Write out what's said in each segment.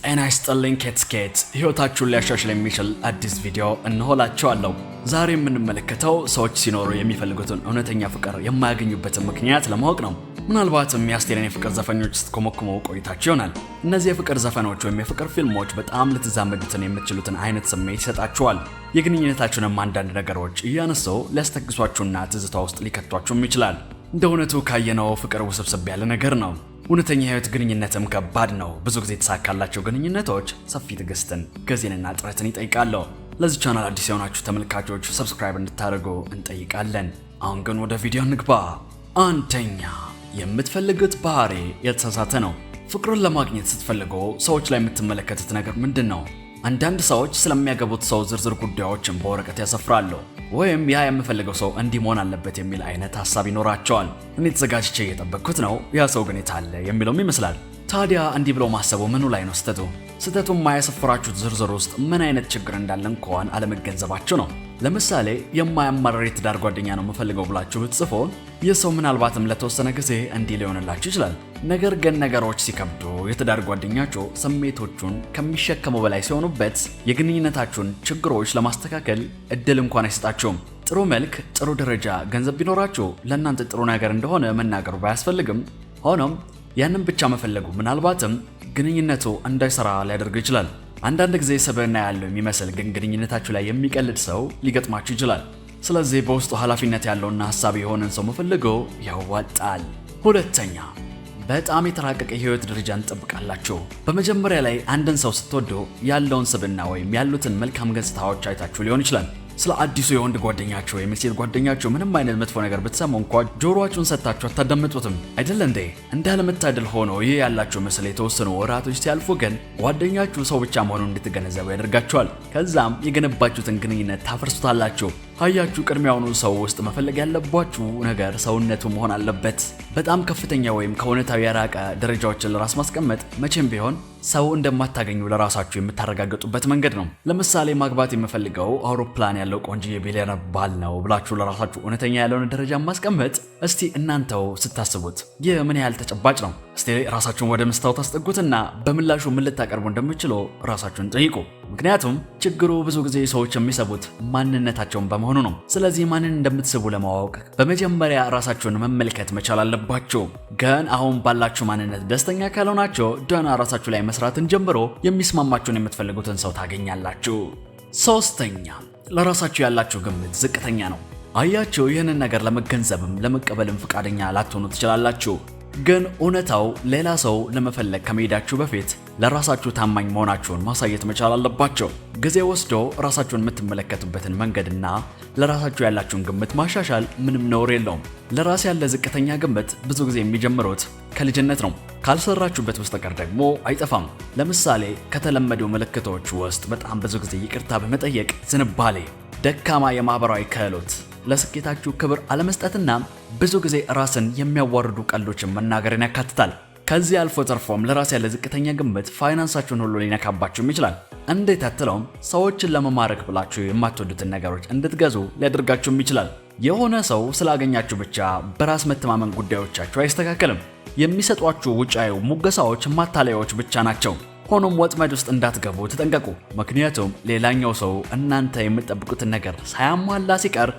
ጤና ይስጥልኝ ኬት ህይወታችሁን ሊያሻሽል የሚችል አዲስ ቪዲዮ እንሆላችኋለሁ። ዛሬ የምንመለከተው ሰዎች ሲኖሩ የሚፈልጉትን እውነተኛ ፍቅር የማያገኙበትን ምክንያት ለማወቅ ነው። ምናልባትም የአስቴርን የፍቅር ዘፈኖች ስትኮመኩሙ ቆይታችሁ ይሆናል። እነዚህ የፍቅር ዘፈኖች ወይም የፍቅር ፊልሞች በጣም ልትዛመዱትን የምትችሉትን አይነት ስሜት ይሰጣችኋል። የግንኙነታችሁንም አንዳንድ ነገሮች እያነሳው ሊያስተግሷችሁና ትዝታ ውስጥ ሊከቷችሁም ይችላል። እንደ እውነቱ ካየነው ፍቅር ውስብስብ ያለ ነገር ነው። እውነተኛ ህይወት ግንኙነትም ከባድ ነው። ብዙ ጊዜ የተሳካላቸው ግንኙነቶች ሰፊ ትዕግስትን፣ ጊዜንና ጥረትን ይጠይቃሉ። ለዚህ ቻናል አዲስ የሆናችሁ ተመልካቾች ሰብስክራይብ እንድታደርጉ እንጠይቃለን። አሁን ግን ወደ ቪዲዮ እንግባ። አንደኛ፣ የምትፈልጉት ባህሪ የተሳሳተ ነው። ፍቅሩን ለማግኘት ስትፈልጉ ሰዎች ላይ የምትመለከቱት ነገር ምንድን ነው? አንዳንድ ሰዎች ስለሚያገቡት ሰው ዝርዝር ጉዳዮችን በወረቀት ያሰፍራሉ፣ ወይም ያ የምፈልገው ሰው እንዲህ መሆን አለበት የሚል አይነት ሐሳብ ይኖራቸዋል። እኔ ተዘጋጅቼ እየጠበቅኩት ነው፣ ያ ሰው ግን የት አለ የሚለውም ይመስላል። ታዲያ እንዲህ ብሎ ማሰቡ ምኑ ላይ ነው ስህተቱ? ስህተቱ የማያሰፍራችሁት ዝርዝር ውስጥ ምን አይነት ችግር እንዳለ እንኳን አለመገንዘባችሁ ነው። ለምሳሌ የማያማርር የትዳር ጓደኛ ነው የምፈልገው ብላችሁ ብትጽፉ ይህ ሰው ምናልባትም ለተወሰነ ጊዜ እንዲህ ሊሆንላችሁ ይችላል። ነገር ግን ነገሮች ሲከብዱ የትዳር ጓደኛችሁ ስሜቶቹን ከሚሸከመው በላይ ሲሆኑበት የግንኙነታችሁን ችግሮች ለማስተካከል እድል እንኳን አይሰጣችሁም። ጥሩ መልክ፣ ጥሩ ደረጃ፣ ገንዘብ ቢኖራችሁ ለእናንተ ጥሩ ነገር እንደሆነ መናገሩ ባያስፈልግም፣ ሆኖም ያንን ብቻ መፈለጉ ምናልባትም ግንኙነቱ እንዳይሰራ ሊያደርግ ይችላል። አንዳንድ ጊዜ ስብዕና ያለው የሚመስል ግን ግንኙነታችሁ ላይ የሚቀልድ ሰው ሊገጥማችሁ ይችላል። ስለዚህ በውስጡ ኃላፊነት ያለውና ሐሳቢ የሆነን ሰው መፈለጉ ያዋጣል። ሁለተኛ፣ በጣም የተራቀቀ የህይወት ደረጃን ትጠብቃላችሁ። በመጀመሪያ ላይ አንድን ሰው ስትወዱ ያለውን ስብዕና ወይም ያሉትን መልካም ገጽታዎች አይታችሁ ሊሆን ይችላል። ስለ አዲሱ የወንድ ጓደኛችሁ ወይም የሴት ጓደኛችሁ ምንም አይነት መጥፎ ነገር ብትሰሙ እንኳን ጆሮአችሁን ሰጥታችሁ አታዳምጡትም አይደል እንዴ? እንዳለመታደል ሆኖ ይህ ያላችሁ ምስል የተወሰኑ ወራቶች ሲያልፉ ግን ጓደኛችሁ ሰው ብቻ መሆኑን እንድትገነዘቡ ያደርጋችኋል። ከዛም የገነባችሁትን ግንኙነት ታፈርሱታላችሁ። አያችሁ፣ ቅድሚያውኑ ሰው ውስጥ መፈለግ ያለባችሁ ነገር ሰውነቱ መሆን አለበት። በጣም ከፍተኛ ወይም ከእውነታዊ የራቀ ደረጃዎችን ለራስ ማስቀመጥ መቼም ቢሆን ሰው እንደማታገኙ ለራሳችሁ የምታረጋግጡበት መንገድ ነው። ለምሳሌ ማግባት የምፈልገው አውሮፕላን ያለው ቆንጆ ቢሊዮነር ባል ነው ብላችሁ ለራሳችሁ እውነተኛ ያለውን ደረጃ ማስቀመጥ እስቲ እናንተው ስታስቡት ይህ ምን ያህል ተጨባጭ ነው? እስቲ ራሳችሁን ወደ መስታወት አስጠጉትና በምላሹ ምን ልታቀርቡ እንደምትችሉ ራሳችሁን ጠይቁ። ምክንያቱም ችግሩ ብዙ ጊዜ ሰዎች የሚሰቡት ማንነታቸውን በመሆኑ ነው። ስለዚህ ማንን እንደምትስቡ ለማወቅ በመጀመሪያ ራሳችሁን መመልከት መቻል አለባችሁ። ግን አሁን ባላችሁ ማንነት ደስተኛ ካልሆናችሁ ደህና ራሳችሁ ላይ መስራትን ጀምሮ የሚስማማችሁን የምትፈልጉትን ሰው ታገኛላችሁ። ሶስተኛ፣ ለራሳችሁ ያላችሁ ግምት ዝቅተኛ ነው። አያችሁ፣ ይህንን ነገር ለመገንዘብም ለመቀበልም ፈቃደኛ ላትሆኑ ትችላላችሁ። ግን እውነታው ሌላ ሰው ለመፈለግ ከመሄዳችሁ በፊት ለራሳችሁ ታማኝ መሆናችሁን ማሳየት መቻል አለባቸው። ጊዜ ወስዶ ራሳችሁን የምትመለከቱበትን መንገድና ለራሳችሁ ያላችሁን ግምት ማሻሻል ምንም ነውር የለውም። ለራስ ያለ ዝቅተኛ ግምት ብዙ ጊዜ የሚጀምሩት ከልጅነት ነው። ካልሰራችሁበት በስተቀር ደግሞ አይጠፋም። ለምሳሌ ከተለመዱ ምልክቶች ውስጥ በጣም ብዙ ጊዜ ይቅርታ በመጠየቅ ዝንባሌ፣ ደካማ የማህበራዊ ክህሎት፣ ለስኬታችሁ ክብር አለመስጠትና ብዙ ጊዜ ራስን የሚያዋርዱ ቀልዶችን መናገርን ያካትታል። ከዚህ አልፎ ተርፎም ለራስ ያለ ዝቅተኛ ግምት ፋይናንሳችሁን ሁሉ ሊነካባችሁም ይችላል። እንዴት አትለውም? ሰዎችን ለመማረክ ብላችሁ የማትወዱትን ነገሮች እንድትገዙ ሊያደርጋችሁም ይችላል። የሆነ ሰው ስላገኛችሁ ብቻ በራስ መተማመን ጉዳዮቻችሁ አይስተካከልም። የሚሰጧችሁ ውጫዊ ሙገሳዎች ማታለያዎች ብቻ ናቸው። ሆኖም ወጥመድ ውስጥ እንዳትገቡ ተጠንቀቁ። ምክንያቱም ሌላኛው ሰው እናንተ የምትጠብቁትን ነገር ሳያሟላ ሲቀር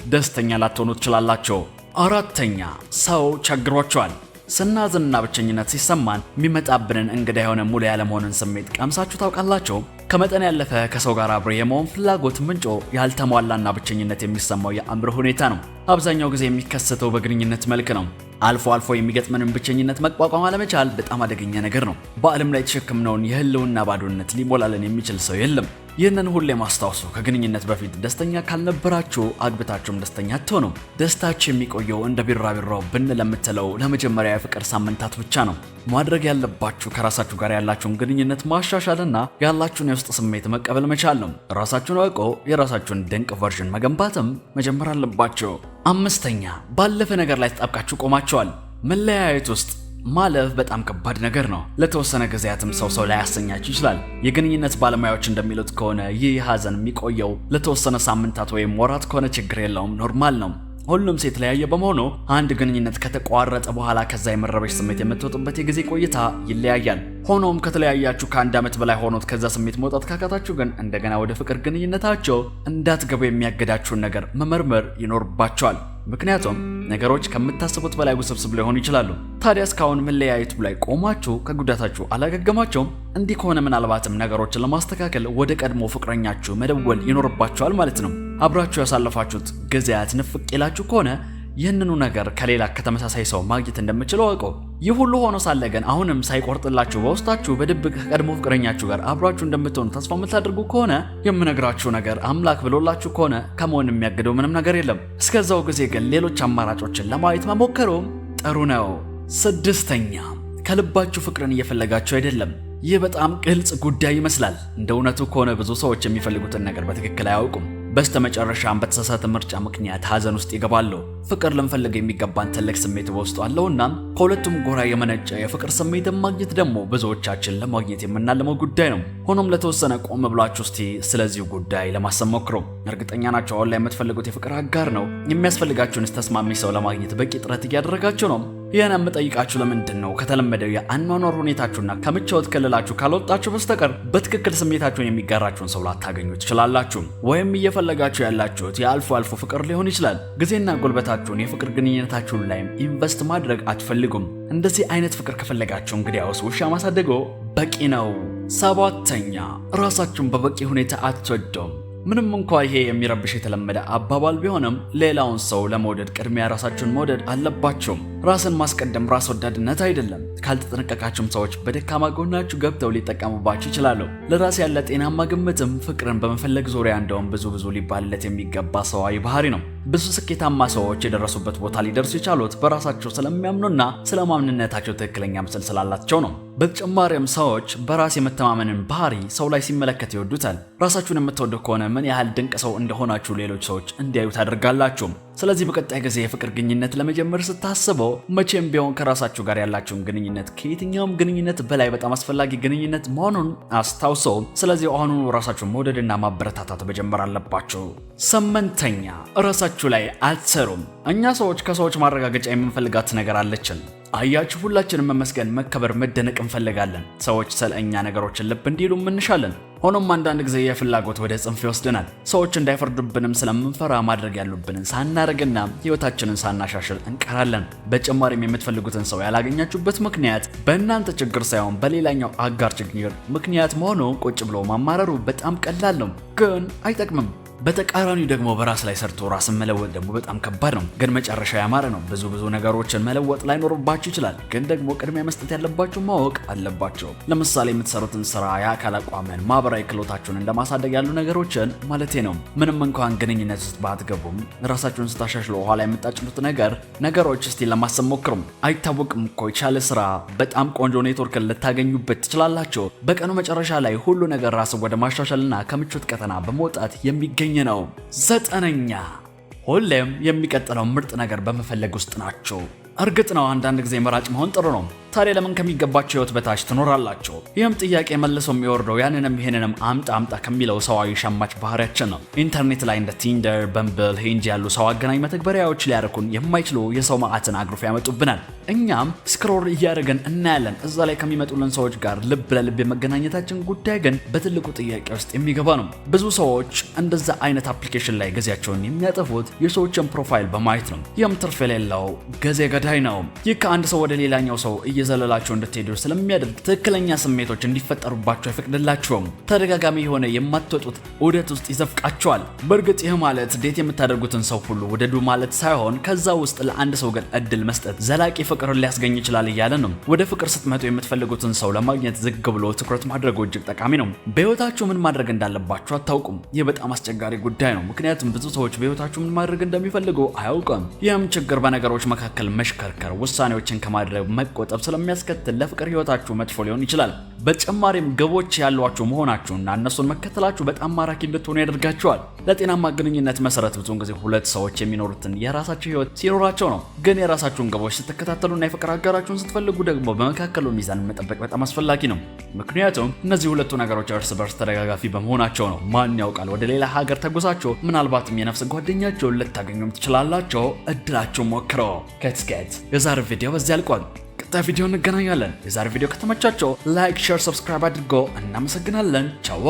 ደስተኛ ላትሆኑ ትችላላችሁ። አራተኛ፣ ሰው ቸግሯቸዋል። ስናዝንና ብቸኝነት ሲሰማን የሚመጣብንን እንግዳ የሆነ ሙሉ ያለመሆንን ስሜት ቀምሳችሁ ታውቃላችሁ? ከመጠን ያለፈ ከሰው ጋር አብሮ የመሆን ፍላጎት ምንጮ ያልተሟላና ብቸኝነት የሚሰማው የአእምሮ ሁኔታ ነው። አብዛኛው ጊዜ የሚከሰተው በግንኙነት መልክ ነው። አልፎ አልፎ የሚገጥመንን ብቸኝነት መቋቋም አለመቻል በጣም አደገኛ ነገር ነው። በዓለም ላይ የተሸከምነውን የህልውና ባዶነት ሊሞላልን የሚችል ሰው የለም። ይህንን ሁሌ ማስታወሱ። ከግንኙነት በፊት ደስተኛ ካልነበራችሁ አግብታችሁም ደስተኛ አትሆኑም። ደስታችሁ የሚቆየው እንደ ቢራቢሮ ብን ለምትለው ለመጀመሪያ የፍቅር ሳምንታት ብቻ ነው። ማድረግ ያለባችሁ ከራሳችሁ ጋር ያላችሁን ግንኙነት ማሻሻልና ያላችሁን የውስጥ ስሜት መቀበል መቻል ነው። ራሳችሁን አውቆ የራሳችሁን ድንቅ ቨርዥን መገንባትም መጀመር አለባችሁ። አምስተኛ፣ ባለፈ ነገር ላይ ተጣብቃችሁ ቆማችኋል። መለያየት ውስጥ ማለፍ በጣም ከባድ ነገር ነው። ለተወሰነ ጊዜያትም ሰው ላይ ያሰኛችሁ ይችላል። የግንኙነት ባለሙያዎች እንደሚሉት ከሆነ ይህ ሐዘን የሚቆየው ለተወሰነ ሳምንታት ወይም ወራት ከሆነ ችግር የለውም፣ ኖርማል ነው። ሁሉም ሴት የተለያየ በመሆኑ አንድ ግንኙነት ከተቋረጠ በኋላ ከዛ የመረበሽ ስሜት የምትወጡበት የጊዜ ቆይታ ይለያያል። ሆኖም ከተለያያችሁ ከአንድ ዓመት በላይ ሆኖት ከዛ ስሜት መውጣት ካቃታችሁ ግን እንደገና ወደ ፍቅር ግንኙነታቸው እንዳትገቡ የሚያገዳችሁን ነገር መመርመር ይኖርባቸዋል። ምክንያቱም ነገሮች ከምታስቡት በላይ ውስብስብ ሊሆኑ ይችላሉ። ታዲያ እስካሁን መለያየቱ ላይ ቆማችሁ ከጉዳታችሁ አላገገማችሁም? እንዲህ ከሆነ ምናልባትም ነገሮችን ለማስተካከል ወደ ቀድሞ ፍቅረኛችሁ መደወል ይኖርባችኋል ማለት ነው። አብራችሁ ያሳለፋችሁት ጊዜያት ንፍቅ ይላችሁ ከሆነ ይህንኑ ነገር ከሌላ ከተመሳሳይ ሰው ማግኘት እንደምችል አውቀው። ይህ ሁሉ ሆኖ ሳለ ግን አሁንም ሳይቆርጥላችሁ በውስጣችሁ በድብቅ ከቀድሞ ፍቅረኛችሁ ጋር አብራችሁ እንደምትሆኑ ተስፋ የምታደርጉ ከሆነ የምነግራችሁ ነገር አምላክ ብሎላችሁ ከሆነ ከመሆን የሚያግደው ምንም ነገር የለም። እስከዛው ጊዜ ግን ሌሎች አማራጮችን ለማየት መሞከሩም ጥሩ ነው። 6ኛ ከልባችሁ ፍቅርን እየፈለጋችሁ አይደለም። ይህ በጣም ግልጽ ጉዳይ ይመስላል። እንደ እውነቱ ከሆነ ብዙ ሰዎች የሚፈልጉትን ነገር በትክክል አያውቁም። በስተመጨረሻም በተሳሳተ ምርጫ ምክንያት ሐዘን ውስጥ ይገባሉ። ፍቅር ልንፈልግ የሚገባን ትልቅ ስሜት በውስጡ አለውና ከሁለቱም ጎራ የመነጨ የፍቅር ስሜትን ማግኘት ደግሞ ብዙዎቻችን ለማግኘት የምናልመው ጉዳይ ነው። ሆኖም ለተወሰነ ቆም ብላችሁ እስቲ ስለዚህ ጉዳይ ለማሰብ ሞክሩ። እርግጠኛ ናቸው አሁን ላይ የምትፈልጉት የፍቅር አጋር ነው? የሚያስፈልጋችሁንስ ተስማሚ ሰው ለማግኘት በቂ ጥረት እያደረጋችሁ ነው? ይህን የምጠይቃችሁ ለምንድን ነው ከተለመደው የአኗኗር ሁኔታችሁና ከምቾት ክልላችሁ ካልወጣችሁ በስተቀር በትክክል ስሜታችሁን የሚጋራችሁን ሰው ላታገኙ ትችላላችሁ። ወይም እየፈለጋችሁ ያላችሁት የአልፎ አልፎ ፍቅር ሊሆን ይችላል። ጊዜና ጉልበታችሁን የፍቅር ግንኙነታችሁን ላይም ኢንቨስት ማድረግ አትፈልጉም። እንደዚህ አይነት ፍቅር ከፈለጋችሁ እንግዲያውስ ውሻ ማሳደጎ በቂ ነው። 7ኛ ራሳችሁን በበቂ ሁኔታ አትወዱም። ምንም እንኳ ይሄ የሚረብሽ የተለመደ አባባል ቢሆንም ሌላውን ሰው ለመውደድ ቅድሚያ ራሳችሁን መውደድ አለባችሁም። ራስን ማስቀደም ራስ ወዳድነት አይደለም። ካልተጠነቀቃችሁም ሰዎች በደካማ ጎናችሁ ገብተው ሊጠቀሙባችሁ ይችላሉ። ለራስ ያለ ጤናማ ግምትም ፍቅርን በመፈለግ ዙሪያ እንደውም ብዙ ሊባልለት የሚገባ ሰዋዊ ባህሪ ነው። ብዙ ስኬታማ ሰዎች የደረሱበት ቦታ ሊደርሱ የቻሉት በራሳቸው ስለሚያምኑና ስለ ማንነታቸው ትክክለኛ ምስል ስላላቸው ነው። በተጨማሪም ሰዎች በራስ የመተማመንን ባህሪ ሰው ላይ ሲመለከት ይወዱታል። ራሳችሁን የምትወዱ ከሆነ ምን ያህል ድንቅ ሰው እንደሆናችሁ ሌሎች ሰዎች እንዲያዩ ታደርጋላችሁ። ስለዚህ በቀጣይ ጊዜ የፍቅር ግንኙነት ለመጀመር ስታስበው መቼም ቢሆን ከራሳችሁ ጋር ያላችሁን ግንኙነት ከየትኛውም ግንኙነት በላይ በጣም አስፈላጊ ግንኙነት መሆኑን አስታውሰው። ስለዚህ አሁኑኑ ራሳችሁን መውደድና ማበረታታት መጀመር አለባችሁ። 8ኛ ራሳችሁ ላይ አትሰሩም። እኛ ሰዎች ከሰዎች ማረጋገጫ የምንፈልጋት ነገር አለችን። አያችሁ፣ ሁላችንም መመስገን፣ መከበር፣ መደነቅ እንፈልጋለን። ሰዎች ስለ እኛ ነገሮችን ልብ እንዲሉ እንሻለን። ሆኖም አንዳንድ ጊዜ የፍላጎት ወደ ጽንፍ ይወስደናል። ሰዎች እንዳይፈርዱብንም ስለምንፈራ ማድረግ ያሉብንን ሳናደርግና ህይወታችንን ሳናሻሽል እንቀራለን። በተጨማሪም የምትፈልጉትን ሰው ያላገኛችሁበት ምክንያት በእናንተ ችግር ሳይሆን በሌላኛው አጋር ችግር ምክንያት መሆኑ ቁጭ ብሎ ማማረሩ በጣም ቀላል ነው፣ ግን አይጠቅምም። በተቃራኒው ደግሞ በራስ ላይ ሰርቶ ራስን መለወጥ ደግሞ በጣም ከባድ ነው፣ ግን መጨረሻ ያማረ ነው። ብዙ ነገሮችን መለወጥ ላይኖርባችሁ ይችላል፣ ግን ደግሞ ቅድሚያ መስጠት ያለባችሁ ማወቅ አለባቸው። ለምሳሌ የምትሰሩትን ስራ፣ የአካል አቋምን፣ ማህበራዊ ክህሎታችሁን እንደማሳደግ ያሉ ነገሮችን ማለቴ ነው። ምንም እንኳን ግንኙነት ውስጥ ባትገቡም ራሳችሁን ስታሻሽሉ ኋላ የምታጭሉት ነገሮች እስቲ ለማሰብ ሞክሩም። አይታወቅም እኮ የቻለ ስራ፣ በጣም ቆንጆ ኔትወርክን ልታገኙበት ትችላላችሁ። በቀኑ መጨረሻ ላይ ሁሉ ነገር ራስን ወደ ማሻሻልና ከምቾት ቀጠና በመውጣት የሚገኝ ነው። 9ኛ ሁሌም የሚቀጥለው ምርጥ ነገር በመፈለግ ውስጥ ናቸው። እርግጥ ነው አንዳንድ ጊዜ መራጭ መሆን ጥሩ ነው። ታዲያ ለምን ከሚገባቸው ህይወት በታች ትኖራላችሁ? ይህም ጥያቄ መልሶ የሚወርደው ያንንም ይሄንንም አምጣ ከሚለው ሰዋዊ ሸማች ባህሪያችን ነው። ኢንተርኔት ላይ እንደ ቲንደር፣ በምብል፣ ሂንጅ ያሉ ሰው አገናኝ መተግበሪያዎች ሊያርኩን የማይችሉ የሰው ማዕትን አግርፎ ያመጡብናል። እኛም ስክሮል እያደረግን እናያለን። እዛ ላይ ከሚመጡልን ሰዎች ጋር ልብ ለልብ የመገናኘታችን ጉዳይ ግን በትልቁ ጥያቄ ውስጥ የሚገባ ነው። ብዙ ሰዎች እንደዛ አይነት አፕሊኬሽን ላይ ጊዜያቸውን የሚያጠፉት የሰዎችን ፕሮፋይል በማየት ነው። ይህም ትርፍ የሌለው ጊዜ ገዳይ ነው። ይህ ከአንድ ሰው ወደ ሌላኛው ሰው ዘለላችሁ እንድትሄዱ ስለሚያደርግ ትክክለኛ ስሜቶች እንዲፈጠሩባችሁ አይፈቅድላችሁም። ተደጋጋሚ የሆነ የማትወጡት ዑደት ውስጥ ይዘፍቃችኋል። በእርግጥ ይህ ማለት ዴት የምታደርጉትን ሰው ሁሉ ውደዱ ማለት ሳይሆን ከዛ ውስጥ ለአንድ ሰው ግን እድል መስጠት ዘላቂ ፍቅርን ሊያስገኝ ይችላል እያለ ነው። ወደ ፍቅር ስትመጡ የምትፈልጉትን ሰው ለማግኘት ዝግ ብሎ ትኩረት ማድረጉ እጅግ ጠቃሚ ነው። በህይወታችሁ ምን ማድረግ እንዳለባችሁ አታውቁም። ይህ በጣም አስቸጋሪ ጉዳይ ነው፣ ምክንያቱም ብዙ ሰዎች በህይወታችሁ ምን ማድረግ እንደሚፈልጉ አያውቁም። ይህም ችግር በነገሮች መካከል መሽከርከር፣ ውሳኔዎችን ከማድረግ መቆጠብ ስለሚያስከትል ለፍቅር ህይወታችሁ መጥፎ ሊሆን ይችላል። በተጨማሪም ግቦች ያሏችሁ መሆናችሁና እነሱን መከተላችሁ በጣም ማራኪ እንድትሆኑ ያደርጋችኋል። ለጤናማ ግንኙነት መሰረት ብዙውን ጊዜ ሁለት ሰዎች የሚኖሩትን የራሳቸው ህይወት ሲኖራቸው ነው። ግን የራሳችሁን ግቦች ስትከታተሉና የፍቅር አጋራችሁን ስትፈልጉ ደግሞ በመካከሉ ሚዛን መጠበቅ በጣም አስፈላጊ ነው። ምክንያቱም እነዚህ ሁለቱ ነገሮች እርስ በርስ ተደጋጋፊ በመሆናቸው ነው። ማን ያውቃል፣ ወደ ሌላ ሀገር ተጉዛችሁ ምናልባትም የነፍስ ጓደኛቸውን ልታገኙም ትችላላችሁ። እድላችሁ ሞክረው። ከትስከት የዛሬው ቪዲዮ በዚህ አልቋል። በቀጣይ ቪዲዮ እንገናኛለን። የዛሬ ቪዲዮ ከተመቻቸው ላይክ፣ ሼር፣ ሰብስክራይብ አድርጎ እናመሰግናለን። ቻው